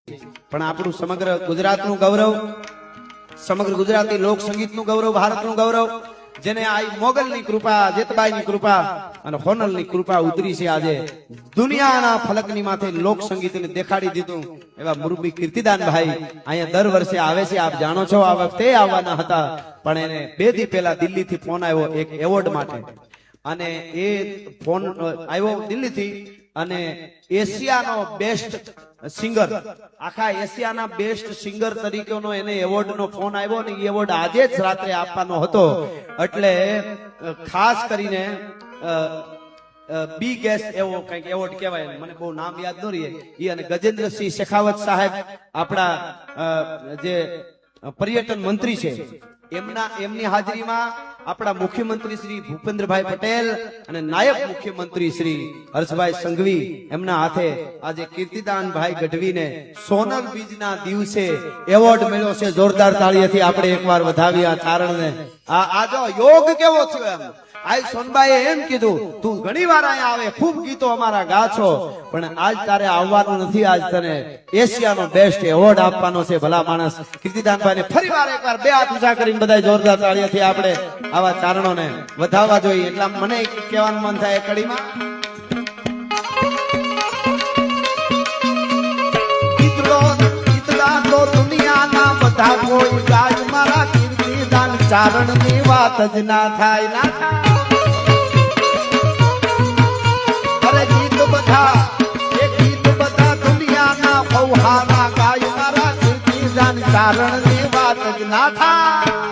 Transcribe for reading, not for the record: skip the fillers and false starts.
પણ આપણું સમગ્ર ગુજરાતનું ગૌરવ, સમગ્ર ગુજરાતી લોક સંગીતનું ગૌરવ, ભારતનું ગૌરવ, જેને આ મોગલની કૃપા, જેતબાઈની કૃપા અને હોનલની કૃપા ઉતરી છે, આજે દુનિયાના ફલકની માથે લોક સંગીતને દેખાડી દીધું એવા મુરબ્બી કીર્તિદાનભાઈ અહીંયા દર વર્ષે આવે છે. આપ જાણો છો આ વખતે આવવાના હતા, પણ એને 2 દી પહેલા દિલ્હીથી ફોન આવ્યો એક એવોર્ડ માટે, અને એ ફોન આવ્યો દિલ્હીથી, અને એશિયાનો બેસ્ટ સિંગર, આખા એશિયાના બેસ્ટ સિંગર તરીકેનો એને એવોર્ડનો ફોન આવ્યો, અને એ એવોર્ડ આજે જ રાત્રે આપવાનો હતો. એટલે ખાસ કરીને બી ગેસ એવો કંઈક એવોર્ડ કહેવાય, મને બહુ નામ યાદ ન રહીએ, એ અને ગજેન્દ્રસિંહ શેખાવત સાહેબ આપણા જે પર્યટન મંત્રી છે, એમની હાજરીમાં આપણા મુખ્યમંત્રી શ્રી ભૂપેન્દ્રભાઈ પટેલ અને નાયબ મુખ્યમંત્રી શ્રી હર્ષભાઈ સંઘવી એમના હાથે આજે કીર્તિદાનભાઈ ગઢવીને સોનલ બીજના દિવસે એવોર્ડ મળ્યો છે. જોરદાર તાળીઓથી આપણે એકવાર વધાવી આ ચારણને. આ જો યોગ કેવો થયો એમ. આજ સોનબાઈએ એમ કીધું, તું ઘણી વાર અહીંયા આવે, ખૂબ ગીતો અમારા ગા છો, પણ આજ તારે આવવાનું નથી, આજ તને એશિયાનો બેસ્ટ એવોર્ડ આપવાનો છે. ભલા માણસ કીર્તિદાનભાઈને ફરીવાર એકવાર 2 હાથ ઊંચા કરીને બધા જોરદાર તાળીઓથી આપણે આવા ચારણોને વધાવવા જોઈએ. એટલા મને કહેવાનું મન થાય કડીમાં, દુનિયાના બધા કોઈ ગાય મારા કીર્તિદાન ચારણની વાત જ ના થાય, ના થાય. અરે ગીત બધા, એ ગીત બધા દુનિયાના પૌહાના ગાય મારા કીર્તિદાન ચારણની વાત જ ના થાય.